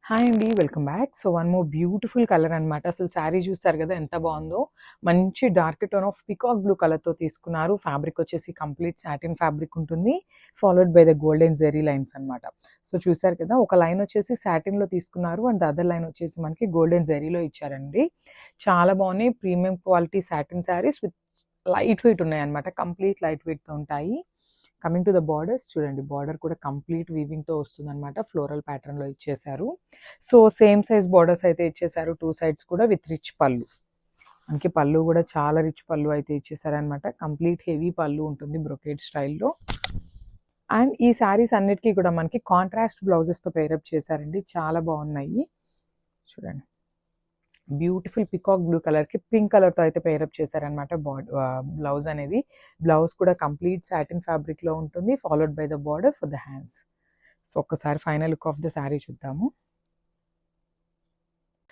Hi అండి. Welcome back. So, one more beautiful colour అనమాట. అసలు శారీ చూసారు గదా! ఎంత బావుందో. మంచి dark tone of peacock blue కలర్‌తో తీసుకున్నారు. ఫ్యాబ్రిక్ వచ్చేసి కంప్లీట్ సాటిన్ ఫ్యాబ్రిక్ ఉంటుంది. Followed by the golden zari lines అనమాట. సో, చూసారు కదా! ఒక లైన్ వచ్చేసి సాటిన్‌లో తీసుకున్నారు. అండ్ ద అదర్ లైన్ వచ్చేసి మనకి గోల్డెన్ జెరీలో ఇచ్చారండి. చాలా బావున్నాయి. Premium quality satin saris with light weight ఉన్నాయన్నమాట. కంప్లీట్ లైట్ వెయిట్‌తో ఉంటాయి. కమింగ్ టు ద బార్డర్స్ చూడండి. బార్డర్ కూడా కంప్లీట్ వీవింగ్‌తో వస్తుందన్నమాట. ఫ్లోరల్ ప్యాటర్న్‌లో ఇచ్చేశారు. సో, సేమ్ సైజ్ బార్డర్స్ అయితే ఇచ్చేశారు 2 సైడ్స్ కూడా విత్ రిచ్ పళ్ళు. మనకి పళ్ళు కూడా చాలా రిచ్ పళ్ళు అయితే ఇచ్చేసారనమాట. కంప్లీట్ హెవీ పళ్ళు ఉంటుంది బ్రొకేడ్ స్టైల్‌లో. అండ్ ఈ శారీస్ అన్నిటికి కూడా మనకి కాంట్రాస్ట్ బ్లౌజెస్‌తో పేరప్ చేశారండి. చాలా బాగున్నాయి. చూడండి. బ్యూటిఫుల్ పికాక్ బ్లూ కలర్‌కి పింక్ కలర్‌తో అయితే పేరప్ చేశారనమాట బ్లౌజ్ అనేది. బ్లౌజ్ కూడా కంప్లీట్ సాటిన్ ఫ్యాబ్రిక్‌లో ఉంటుంది. Followed by the border for the hands. So, ఒక్కసారి final look of the sari చూద్దాము.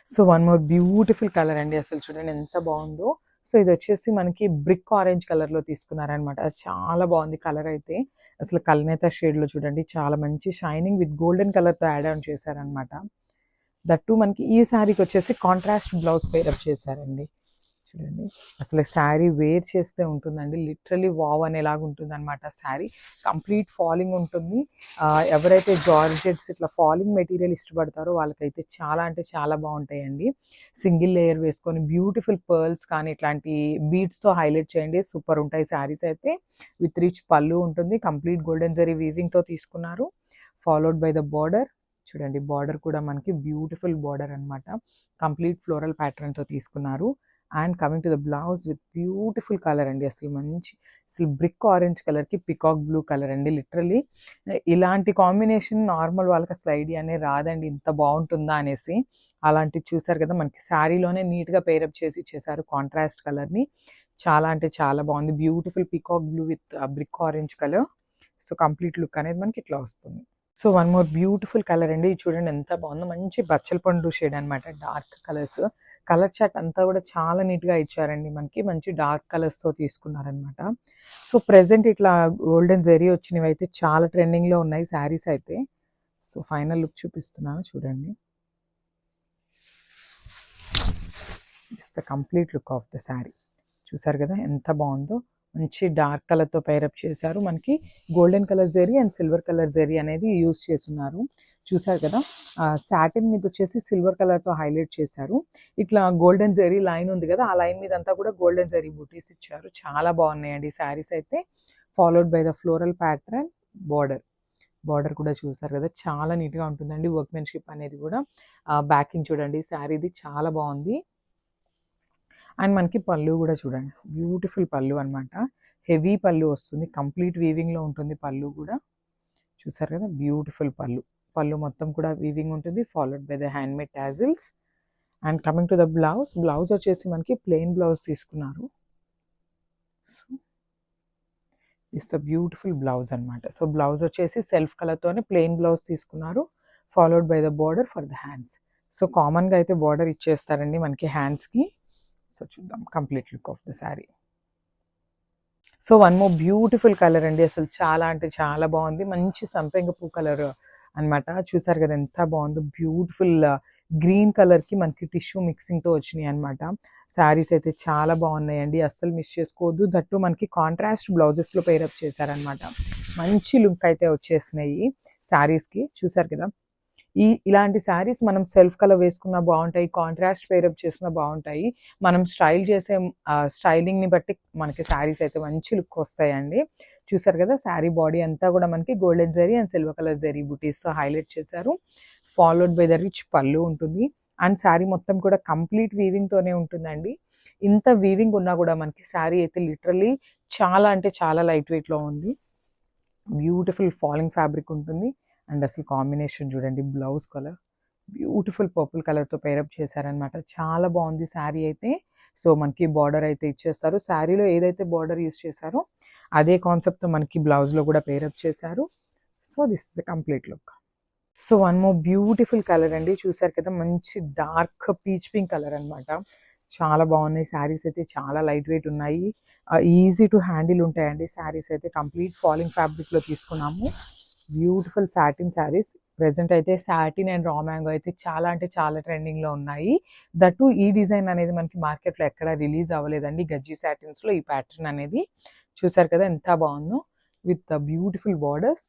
So, one more beautiful colour అండి. అసలు చూడండి ఎంత బాగుందో. సో, ఇది వచ్చేసి మనకి బ్రిక్ ఆరెంజ్ కలర్‌లో తీసుకున్నారనమాట. చాలా బాగుంది కలర్ అయితే. అసలు కల్నేత షేడ్‌లో చూడండి చాలా మంచి షైనింగ్ విత్ గోల్డెన్ కలర్‌తో యాడ్ ఆన్ చేశారనమాట. దట్టు మనకి ఈ శారీకి వచ్చేసి కాంట్రాస్ట్ బ్లౌజ్ పేరప్ చేశారండి. చూడండి అసలు శారీ వేర్ చేస్తే ఉంటుందండి. లిటరలీ వావ్ అనేలాగా ఉంటుందన్నమాట శారీ. కంప్లీట్ ఫాలింగ్ ఉంటుంది. ఎవరైతే జార్జెట్స్ ఇట్లా ఫాలింగ్ మెటీరియల్ ఇష్టపడతారో వాళ్ళకైతే చాలా అంటే చాలా బాగుంటాయండి. సింగిల్ లేయర్ వేసుకొని బ్యూటిఫుల్ పర్ల్స్ కానీ ఇట్లాంటి బీడ్స్తో హైలైట్ చేయండి. సూపర్ ఉంటాయి శారీస్ అయితే. విత్ రిచ్ పళ్ళు ఉంటుంది. కంప్లీట్ గోల్డెన్ జరీ వీవింగ్తో తీసుకున్నారు. Followed by the border. చూడండి బార్డర్ కూడా మనకి బ్యూటిఫుల్ బార్డర్ అనమాట. కంప్లీట్ ఫ్లోరల్ ప్యాటర్న్తో తీసుకున్నారు. And coming to the blouse with beautiful colour అండి. అసలు బ్రిక్ ఆరెంజ్ కలర్కి పికాక్ బ్లూ కలర్ అండి. లిటరలీ ఇలాంటి కాంబినేషన్ నార్మల్ వాళ్ళకి అసలు ఐడియానే రాదండి ఇంత బాగుంటుందా అనేసి. అలాంటివి చూసారు కదా మనకి శారీలోనే నీట్గా పేరప్ చేసి ఇచ్చేసారు కాంట్రాస్ట్ కలర్ని. చాలా అంటే చాలా బాగుంది. Beautiful peacock blue with brick orange colour. So, complete look అనేది మనకి ఇట్లా వస్తుంది. So, one more beautiful colour అండి. చూడండి ఎంత బాగుందో. మంచి బచ్చల పండు షేడ్ అనమాట. Dark colours. కలర్ చార్ట్ అంతా కూడా చాలా నీట్గా ఇచ్చారండి మనకి. మంచి డార్క్ కలర్స్తో తీసుకున్నారనమాట. సో, ప్రెజెంట్ ఇట్లా గోల్డెన్ జెరీ వచ్చినవి అయితే చాలా ట్రెండింగ్లో ఉన్నాయి శారీస్ అయితే. సో, ఫైనల్ లుక్ చూపిస్తున్నాను చూడండి. It's the complete look of the sari. చూసారు కదా ఎంత బాగుందో. మంచి డార్క్ కలర్‌తో పేరప్ చేశారు. మనకి golden colour zari and silver colour zari అనేది యూజ్ చేసున్నారు. చూసారు కదా! సాటిన్ మీద వచ్చేసి సిల్వర్ కలర్‌తో హైలైట్ చేశారు. ఇట్లా గోల్డెన్ జెరీ లైన్ ఉంది కదా! ఆ లైన్ మీద అంతా కూడా గోల్డెన్ జెరీ బూటీస్ ఇచ్చారు. చాలా బాగున్నాయండి శారీస్ అయితే. Followed by the floral pattern border. Border కూడా చూసారు కదా! చాలా నీట్‌గా ఉంటుందండి. వర్క్‌మెన్‌షిప్ అనేది కూడా. బ్యాకింగ్ చూడండి శారీది చాలా బాగుంది. అండ్ మనకి పళ్ళు కూడా చూడండి. బ్యూటిఫుల్ పళ్ళు అనమాట. హెవీ పళ్ళు వస్తుంది. కంప్లీట్ వీవింగ్‌లో ఉంటుంది పళ్ళు కూడా. చూసారు కదా! బ్యూటిఫుల్ పళ్ళు. పళ్ళు మొత్తం కూడా వీవింగ్ ఉంటుంది. Followed by the handmade tassels. And coming to the blouse. Blouse వచ్చేసి మనకి ప్లెయిన్ బ్లౌజ్ తీసుకున్నారు. So, it's the beautiful blouse అనమాట. సో, బ్లౌజ్ వచ్చేసి సెల్ఫ్ కలర్‌తోనే ప్లెయిన్ బ్లౌజ్ తీసుకున్నారు. Followed by the border for the hands. So, కామన్‌గా అయితే border ఇచ్చేస్తారండి మనకి హ్యాండ్స్‌కి. సో, చూద్దాం complete look of the sari. So, one more beautiful colour అండి. అసలు చాలా అంటే చాలా బాగుంది. మంచి సంపెంగ పువ్వు కలర్ అనమాట. చూసారు కదా ఎంత బాగుందో. బ్యూటిఫుల్ గ్రీన్ కలర్‌కి మనకి టిష్యూ మిక్సింగ్‌తో వచ్చినాయి అనమాట. శారీస్ అయితే చాలా బాగున్నాయండి. అస్సలు మిస్ చేసుకోవద్దు. దట్టు మనకి కాంట్రాస్ట్ బ్లౌజెస్‌లో పేరప్ చేశారనమాట. మంచి లుక్ అయితే వచ్చేసినాయి శారీస్‌కి. చూసారు కదా! ఇలాంటి శారీస్ మనం సెల్ఫ్ కలర్ వేసుకున్నా బాగుంటాయి. కాంట్రాస్ట్ పేరప్ చేసినా బాగుంటాయి. మనం స్టైల్ చేసే స్టైలింగ్‌ని బట్టి మనకి శారీస్ అయితే మంచి లుక్ వస్తాయండి. చూసారు కదా! శారీ బాడీ అంతా కూడా మనకి golden zari and silver colour zari బూటీస్‌తో హైలైట్ చేశారు. Followed by the rich pallu ఉంటుంది. అండ్ శారీ మొత్తం కూడా కంప్లీట్ వీవింగ్‌తోనే ఉంటుందండి. ఇంత వీవింగ్ ఉన్నా కూడా మనకి శారీ అయితే లిటరల్లీ చాలా అంటే చాలా లైట్ వెయిట్‌లో ఉంది. బ్యూటిఫుల్ ఫాలింగ్ ఫ్యాబ్రిక్ ఉంటుంది. అండ్ అసలు కాంబినేషన్ చూడండి. బ్లౌజ్ కలర్ బ్యూటిఫుల్ పర్పుల్ కలర్‌తో పేరప్ చేశారనమాట. చాలా బాగుంది శారీ అయితే. సో, మనకి బార్డర్ అయితే ఇచ్చేస్తారు. శారీలో ఏదైతే బార్డర్ యూజ్ చేశారో అదే కాన్సెప్ట్‌తో మనకి బ్లౌజ్‌లో కూడా పేరప్ చేశారు. So, this is the complete look. So, one more beautiful colour అండి. చూసారు కదా! మంచి డార్క్ పీచ్ పింక్ కలర్ అనమాట. చాలా బాగున్నాయి శారీస్ అయితే. చాలా లైట్ వెయిట్ ఉన్నాయి. ఈజీ టు హ్యాండిల్ ఉంటాయండి శారీస్ అయితే. కంప్లీట్ ఫాలింగ్ ఫ్యాబ్రిక్‌లో తీసుకున్నాము. Beautiful satin saris. ప్రెజెంట్ అయితే సాటిన్ అండ్ రా మ్యాంగో అయితే చాలా అంటే చాలా ట్రెండింగ్లో ఉన్నాయి. దట్టు ఈ డిజైన్ అనేది మనకి మార్కెట్లో ఎక్కడ రిలీజ్ అవ్వలేదండి. గజ్జి సాటిన్స్లో ఈ ప్యాటర్న్ అనేది చూసారు కదా ఎంత బాగుందో, విత్ బ్యూటిఫుల్ బార్డర్స్.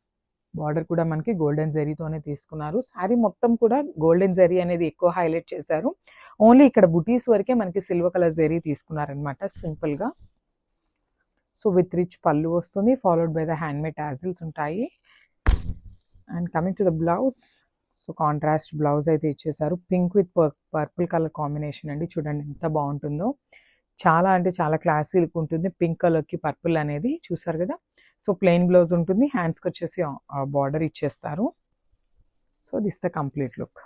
బార్డర్ కూడా మనకి గోల్డెన్ జరీతోనే తీసుకున్నారు. శారీ మొత్తం కూడా గోల్డెన్ జరీ అనేది ఎక్కువ హైలైట్ చేశారు. ఓన్లీ ఇక్కడ బుటీస్ వరకే మనకి సిల్వర్ కలర్ జరీ తీసుకున్నారనమాట సింపుల్గా. సో విత్ రిచ్ పళ్ళు వస్తుంది, followed by the handmade tassels ఉంటాయి. And coming to the blouse, so contrast blouse అయితే ఇచ్చేసారు. Pink with purple colour combination అండి. చూడండి ఎంత బాగుంటుందో, చాలా అంటే చాలా క్లాసీ లుక్ ఉంటుంది. పింక్ కలర్కి పర్పుల్ అనేది చూసారు కదా. సో ప్లెయిన్ బ్లౌజ్ ఉంటుంది, హ్యాండ్స్కి వచ్చేసి బార్డర్ ఇచ్చేస్తారు. So this the complete look.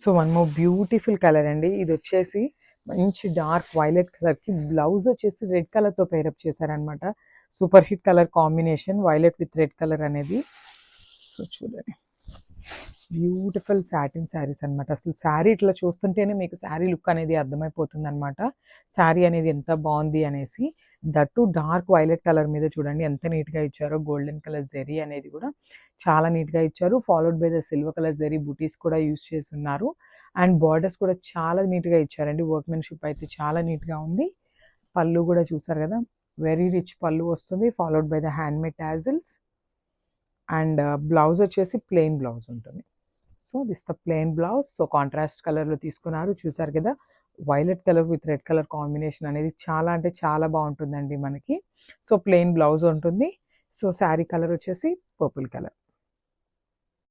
So one more beautiful colour అండి. ఇది వచ్చేసి మంచి డార్క్ వైలెట్ కలర్కి బ్లౌజ్ వచ్చేసి రెడ్ కలర్తో పేరప్ చేశారనమాట. Super hit colour combination violet with red colour అనేది. సో చూడండి బ్యూటిఫుల్ సాటిన్ శారీస్ అనమాట. అసలు శారీ ఇట్లా చూస్తుంటేనే మీకు శారీ లుక్ అనేది అర్థమైపోతుంది అనమాట. శారీ అనేది ఎంత బాగుంది అనేసి. దట్టు డార్క్ వైలెట్ కలర్ మీద చూడండి ఎంత నీట్గా ఇచ్చారో. గోల్డెన్ కలర్ జెరీ అనేది కూడా చాలా నీట్గా ఇచ్చారు. Followed by the silver colour zari butis కూడా యూస్ చేస్తున్నారు. అండ్ బార్డర్స్ కూడా చాలా నీట్గా ఇచ్చారండి. వర్క్మెన్షిప్ అయితే చాలా నీట్గా ఉంది. పళ్ళు కూడా చూసారు కదా, వెరీ రిచ్ పళ్ళు వస్తుంది, followed by the handmade tassels. And blouse వచ్చేసి ప్లెయిన్ బ్లౌజ్ ఉంటుంది. So this the plain blouse. So contrast కలర్లో తీసుకున్నారు చూసారు కదా. Violet colour with red colour combination అనేది చాలా అంటే చాలా బాగుంటుందండి మనకి. సో ప్లెయిన్ బ్లౌజ్ ఉంటుంది. సో శారీ కలర్ వచ్చేసి పర్పుల్ కలర్.